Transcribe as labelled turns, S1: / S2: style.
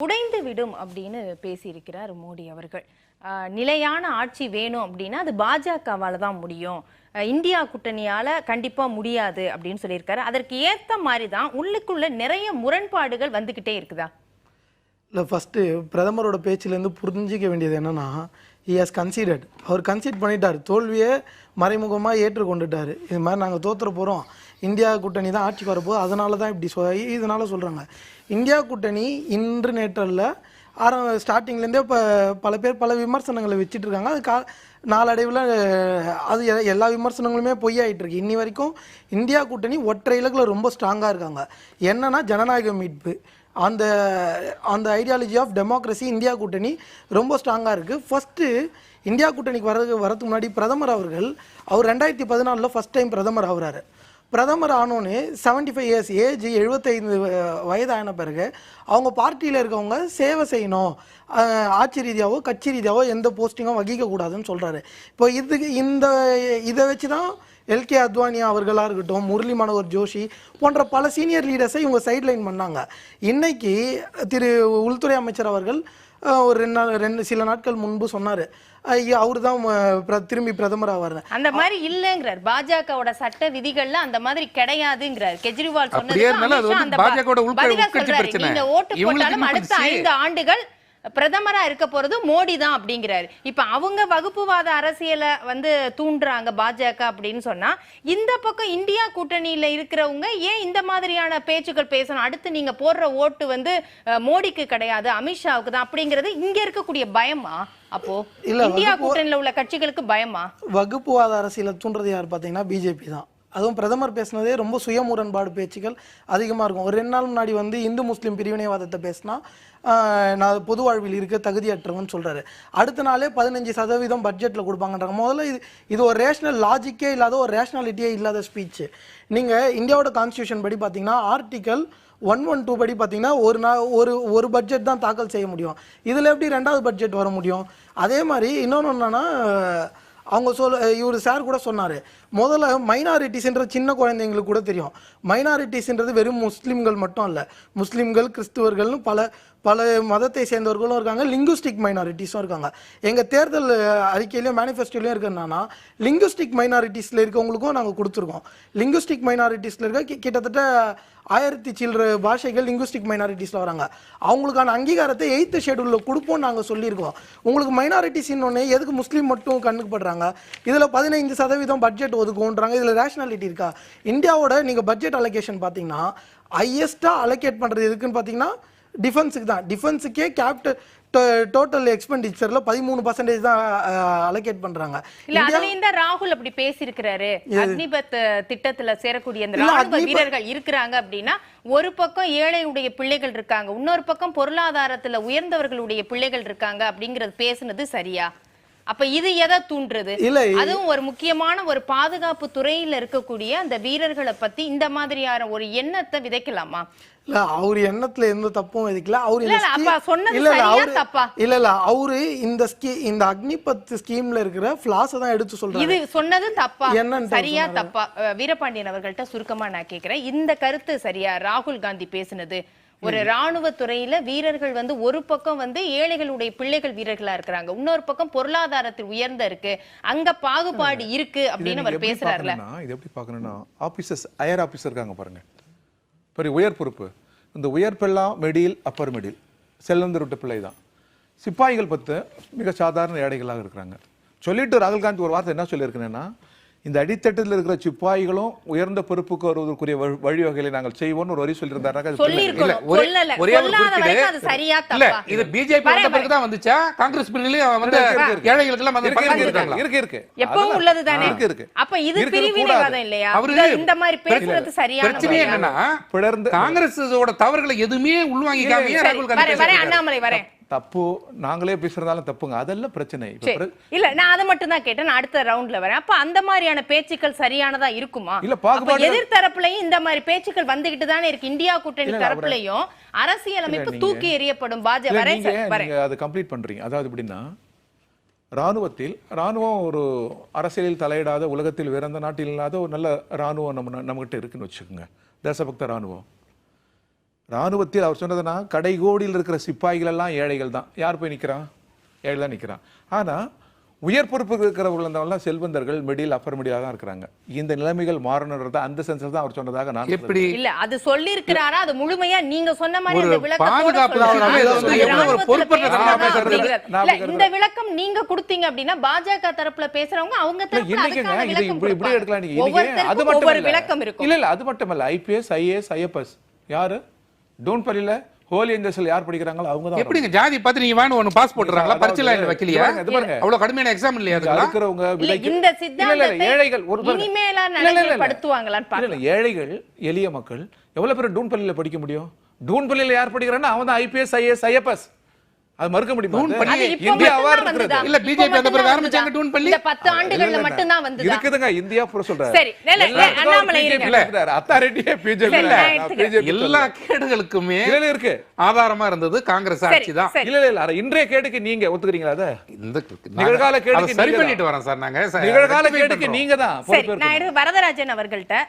S1: உடைந்து விடும் அப்படின்னு பேசியிருக்கிறார் மோடி அவர்கள். நிலையான ஆட்சி வேணும் அப்படின்னா அது பாஜகவால தான் முடியும், இந்தியா கூட்டணியால கண்டிப்பா முடியாது அப்படின்னு சொல்லியிருக்காரு. அதற்கு ஏத்த மாதிரி தான் உள்ளுக்குள்ள நிறைய முரண்பாடுகள் வந்துகிட்டே இருக்குதா?
S2: இல்லை, ஃபஸ்ட்டு பிரதமரோட பேச்சிலேருந்து புரிஞ்சிக்க வேண்டியது என்னென்னா, ஹி ஹாஸ் கன்சீடட். அவர் கன்சீட் பண்ணிட்டார், தோல்வியை மறைமுகமாக ஏற்றுக்கொண்டுட்டார். இது மாதிரி நாங்கள் தோற்றுற போகிறோம், இந்தியா கூட்டணி தான் ஆட்சிக்கு வரப்போகுது, அதனால தான் இப்படி இதனால் சொல்கிறாங்க. இந்தியா கூட்டணி இன்று நேற்றல்ல, ஸ்டார்டிங்லேருந்தே இப்போ பல பேர் பல விமர்சனங்களை வச்சுட்டு இருக்காங்க. அது நாளடைவில் அது எல்லா விமர்சனங்களுமே பொய்யாயிட்டு இருக்கு. இன்னி வரைக்கும் இந்தியா கூட்டணி ஒற்றை இலக்கில் ரொம்ப ஸ்ட்ராங்காக இருக்காங்க. என்னன்னா ஜனநாயக மீட்பு, அந்த அந்த ஐடியாலஜி ஆஃப் டெமோக்ரஸி இந்தியா கூட்டணி ரொம்ப ஸ்ட்ராங்காக இருக்குது. ஃபஸ்ட்டு இந்தியா கூட்டணிக்கு வரதுக்கு முன்னாடி பிரதமர் அவர் 2014 ஃபஸ்ட் டைம் பிரதமர் ஆகுறாரு. பிரதமர் ஆனோன்னு 75 இயர்ஸ் ஏஜ், 75 வயது ஆன பிறகு அவங்க பார்ட்டியில் இருக்கவங்க சேவை செய்யணும், ஆட்சி ரீதியாவோ கட்சி ரீதியாவோ எந்த போஸ்டிங்கும் வகிக்கக்கூடாதுன்னு சொல்கிறாரு. இப்போ இதை வச்சு தான் எல்கே அத்வானி அவர்களாக இருக்கட்டும், முரளி மனோகர் ஜோஷி போன்ற பல சீனியர் லீடர்ஸை இவங்க சைட்லைன் பண்ணாங்க. இன்னைக்கு திரு உள்துறை அமைச்சர் அவர்கள் ஒரு சில நாட்கள் முன்பு சொன்னார், அவரு தான் திரும்பி பிரதமர் ஆவார். அந்த
S1: மாதிரி இல்லங்கிறார். பாஜகவோட சட்ட விதிகள்ல அந்த மாதிரி கிடையாதுங்கிறார். கெஜ்ரிவால் சொன்னது நீங்க ஓட்டு போட்டாலும் அடுத்த 5 ஆண்டுகள் பிரதமரா இருக்க போறது மோடி தான் அப்படிங்கிறாரு. இப்ப அவங்க வகுப்புவாத அரசியலை தூண்டுறாங்க பாஜக அப்படின்னு சொன்னா, இந்த பக்கம் இந்தியா கூட்டணியில இருக்கிறவங்க ஏன் இந்த மாதிரியான பேச்சுக்கள் பேசணும்? அடுத்து நீங்க போடுற ஓட்டு மோடிக்கு கிடையாது, அமித்ஷாவுக்கு தான் அப்படிங்கிறது இங்க இருக்கக்கூடிய பயமா? அப்போ இந்தியா கூட்டணியில உள்ள கட்சிகளுக்கு பயமா?
S2: வகுப்புவாத அரசியலை தூண்டுறது யார் பாத்தீங்கன்னா பிஜேபி தான். அதுவும் பிரதமர் பேசினதே ரொம்ப சுயமுரண்பாடு பேச்சுக்கள் அதிகமாக இருக்கும். ஒரு 2 நாள் முன்னாடி இந்து முஸ்லீம் பிரிவினைவாதத்தை பேசினா நான் பொது வாழ்வில் இருக்க தகுதியற்றவன்னு சொல்கிறாரு. அடுத்த நாளே 15% பட்ஜெட்டில் கொடுப்பாங்கன்றாங்க. முதல்ல இது ஒரு ரேஷனல் லாஜிக்கே இல்லாத, ஒரு ரேஷனாலிட்டியே இல்லாத ஸ்பீச்சு. நீங்கள் இந்தியாவோட கான்ஸ்டியூஷன் படி பார்த்தீங்கன்னா ஆர்டிக்கல் 112 படி பார்த்தீங்கன்னா ஒரு பட்ஜெட் தான் தாக்கல் செய்ய முடியும். இதில் எப்படி 2வது பட்ஜெட் வர முடியும்? அதே மாதிரி இன்னொன்று என்னன்னா, அவங்க இவர் சார் கூட சொன்னார், முதல்ல மைனாரிட்டிஸ்ன்ற சின்ன குழந்தைங்களுக்கு கூட தெரியும். மைனாரிட்டிஸ்ன்றது வெறும் முஸ்லீம்கள் மட்டும் இல்லை, முஸ்லீம்கள், கிறிஸ்துவர்கள்னு பல மதத்தை சேர்ந்தவர்களும் இருக்காங்க, லிங்குஸ்டிக் மைனாரிட்டிஸும் இருக்காங்க. எங்கள் தேர்தல் அறிக்கையிலையும் மேனிஃபெஸ்டோலையும் இருக்குன்னா, லிங்குஸ்டிக் மைனாரிட்டிஸில் இருக்கவங்களுக்கும் நாங்கள் கொடுத்துருக்கோம். லிங்குஸ்டிக் மைனாரிட்டிஸில் இருக்க கிட்டத்தட்ட 1000 சில்லற பாஷைகள் லிங்குஸ்டிக் மைனாரிட்டிஸில் வராங்க. அவங்களுக்கான அங்கீகாரத்தை 8th ஷெட்யூலில் கொடுப்போம் நாங்கள் சொல்லியிருக்கோம். உங்களுக்கு மைனாரிட்டிஸ்ன்னு எதுக்கு முஸ்லீம் மட்டும் கண்ணுக்கு படுறாங்க? இதில் 15% பட்ஜெட் ஒதுக்குன்றாங்க. இதில் ரேஷனாலிட்டி இருக்கா? இந்தியாவோட நீங்கள் பட்ஜெட் அலோகேஷன் பார்த்தீங்கன்னா ஹையஸ்ட்டாக அலோகேட் பண்ணுறது எதுக்குன்னு பார்த்தீங்கன்னா டிஃபென்ஸுக்கு தான். டிஃபென்ஸுக்கே டோட்டல் எக்ஸ்பெண்டிச்சர்ல 13% தான் அலோகேட் பண்றாங்க.
S1: இல்ல அதுல இந்த ராகுல் அப்படி பேசியிருக்கிறாரு, அக்னிபத் திட்டத்துல சேரக்கூடிய அந்த ராணுவ வீரர்கள் இருக்கிறாங்க அப்படின்னா, ஒரு பக்கம் ஏழையுடைய பிள்ளைகள் இருக்காங்க, இன்னொரு பக்கம் பொருளாதாரத்துல உயர்ந்தவர்களுடைய பிள்ளைகள் இருக்காங்க அப்படிங்கறது பேசுனது சரியா? அப்ப இது எதை தூண்டுறது? அதுவும் ஒரு முக்கியமான ஒரு பாதுகாப்பு துறையில இருக்கக்கூடிய அந்த வீரர்களை பத்தி இந்த மாதிரியான ஒரு எண்ணத்தை விதைக்கலாமா?
S2: இல்ல, அவரு எண்ணத்துல எந்த தப்பும் விதைக்கல. அவரு இந்த அக்னிபத் ஸ்கீம்ல இருக்கிற ஃபிளாஸ் தான் எடுத்து சொல்றாரு.
S1: இது சொன்னது தப்பா, சரியா தப்பா? வீரபாண்டியன் அவர்கள்ட்ட சுருக்கமா நான் கேக்குறேன், இந்த கருத்து சரியா? ராகுல் காந்தி பேசினது ஒரு ராணுவ துறையில வீரர்கள் ஒரு பக்கம் ஏழைகளுடைய பிள்ளைகள் வீரர்களா இருக்கிறாங்க, இன்னொரு பக்கம் பொருளாதாரத்தில் உயர்ந்த இருக்கு, அங்க பாகுபாடு இருக்கு அப்படின்னு அவர் பேசுறாருல.
S3: இது எப்படி பார்க்கணும்னா, ஆபீசர்ஸ், ஹையர் ஆபீசர் இருக்காங்க பாருங்க, பெரிய உயர் பொறுப்பு. இந்த உயர்ப்பெல்லாம் மிடில், அப்பர் மிடில், செல்வந்த விட்ட பிள்ளை தான். சிப்பாய்கள் மிக சாதாரண ஏழைகளாக இருக்கிறாங்க. சொல்லிட்டு ராகுல் காந்தி ஒரு வார்த்தை என்ன சொல்லியிருக்கேன்னா, இந்த அடித்தட்டத்தில் இருக்கிற சிப்பாய்களும் உயர்ந்த பொறுப்புக்கு வருவதற்குரிய வழிவகைகளை நாங்கள் செய்வோம்னு ஒரு வரி சொல்லியிருந்தாரு.
S4: இது பிஜேபி தான் வந்துச்சா? காங்கிரஸ்
S1: இருக்கு எப்பவும் உள்ளது தானே இருக்கு. அப்ப இது பிரிவினைவாதம் இல்லையா? இந்த மாதிரி பேசுறது சரியா?
S4: பிரச்சனை என்னன்னா, காங்கிரஸோட தவறுகளை எதுவுமே உள்வாங்கிக்காம ராகுல் காந்தி
S1: அண்ணாமலை வரேன்
S3: தப்பு, நாங்களே பேசுறதால தப்புங்க, அதெல்லாம் பிரச்சனை
S1: இல்ல. நான் அதை மட்டும் தான் கேட்டேன், நான் அடுத்த ரவுண்ட்ல வரேன். அப்ப அந்த மாதிரியான பேச்சுக்கள் சரியானதா இருக்குமா?
S3: இல்ல, பாகுபாடு
S1: எதிர் தரப்புலயும் இந்த மாதிரி பேச்சுக்கள் வந்துகிட்டு தானே இருக்கு. இந்தியா கூட்டணி தரப்புலயும் அரசியலமைப்பு தூக்கி எறியப்படும்.
S3: அதை கம்ப்ளீட் பண்றீங்க. அதாவது எப்படின்னா, ராணுவம் ஒரு அரசியலில் தலையிடாத, உலகத்தில் வேற எந்த நாட்டில் இல்லாத ஒரு நல்ல ராணுவம் நம்மகிட்ட இருக்குன்னு வச்சுக்கோங்க, தேசபக்த ராணுவம். ராணுவத்தில் அவர் சொன்னதுன்னா கடைகோடியில் இருக்கிற சிப்பாய்கள் எல்லாம் ஏழைகள் தான். யார் போய் நிற்கிறான்? ஏழை தான் நிற்கிறான். ஆனால் உயர் பொறுப்பு இருக்கிறவர்கள் செல்வந்தர்கள், மிடில், அப்பர் மிடிலாக தான் இருக்கிறாங்க. இந்த நிலைமைகள் மாறணுன்றத அந்த சென்ஸ்ல தான் அவர் சொன்னதாக நான்
S4: எப்படி
S1: இல்ல அது சொல்லி இருக்கிறாரா? அது முழுமையா நீங்க சொன்ன மாதிரி
S4: ஒரு
S1: இந்த விளக்கத்தோட
S4: பாதுகாப்பு
S1: சொல்லுங்க.
S4: வந்து எவ்வளவு ஒரு பொறுப்பற்ற தனமா பேசுறது.
S1: இல்ல, இந்த விளக்கம் நீங்க கொடுத்தீங்க அப்படின்னா பாஜக தரப்புல பேசுறவங்க அவங்க தரப்புல
S3: இன்னைக்குங்க
S1: அதுக்கான
S3: இது
S1: விளக்கம்
S3: இப்படி எடுக்கலாம். நீங்க
S1: ஒவ்வொருத்தருக்கும்
S3: அது மட்டும்
S1: ஒவ்வொரு விளக்கம் இருக்கும்.
S3: இல்ல அது மட்டும் இல்ல. ஐபிஎஸ், ஐஏஎஸ், ஐஎஃப்எஸ் யாரு? டோன்பள்ளியில ஹோலி ஏஞ்சல்ஸ்ல யார் படிக்கிறாங்களோ அவங்க தான்.
S4: எப்படிங்க ஜாதி பார்த்து நீங்க வேணும் ஒன்னு பாஸ் போட்டுறாங்களா? பரிச்சைல வைக்கலையா?
S3: இது பாருங்க,
S4: அவ்வளவு கடுமையான எக்ஸாம் இல்லையா அதுக்கு?
S3: இருக்கிறவங்க
S1: இல்ல, இந்த சித்தாந்தத்தை
S3: ஏழைகள் ஒரு
S1: இனிமேலா நடைமுறைப்படுத்துவாங்களான்னு பாருங்க.
S3: ஏழைகள், எளிய மக்கள் எவ்வளவு பேர் டூன்பள்ளியில படிக்க முடியும்? டூன்பள்ளியில யார் படிக்கிறாங்கன்னா அவன் தான் ஐபிஎஸ், ஐஏஎஸ், ஐஎஃப்எஸ். அது மறுக்க முடியுமா?
S1: அது இப்ப
S3: இந்தியா
S1: மட்டும்தான்
S3: அவார்டு
S1: வந்ததா?
S4: இல்ல,
S1: இப்ப
S4: பிஜேபி அந்த
S1: மட்டும்தான்
S4: பிறகு
S1: வந்ததா?
S4: ஆரம்பிச்சாங்க டூன்பள்ளி.
S1: இந்த 10 ஆண்டுகள்ல மட்டும்தான் வந்ததா?
S3: இருக்குதுங்க, இந்தியா பூரா சொல்றாரு.
S1: சரி, இல்ல, இல்ல, அண்ணாமலை இருங்க.
S3: அத்தாரிட்டியே பிஜேபி
S1: சரி, நான் எடுத்துக்கிறேன்.
S4: எல்லா கேடுகளுக்குமே
S3: இல்ல இருக்கு.
S4: ஆதாரமா இருந்தது காங்கிரஸ்
S1: சரி,
S4: ஆட்சி தான்.
S1: சரி.
S3: இல்ல இல்ல இல்ல, இன்றைய கேடுக்கு நீங்க ஒத்துக்கிறீங்களா? அத
S4: இந்த
S3: நிகழ்கால கேடுக்கு
S4: அதை சரி
S3: நீங்க
S4: பண்ணிட்டு வரோம் சார் நாங்க.
S3: நிகழ்கால
S4: rectify
S3: கேடுக்கு
S4: பண்றோம்.
S3: நீங்க தான்
S1: சரி, நான் வரதராஜன் அவர்கள்ட்ட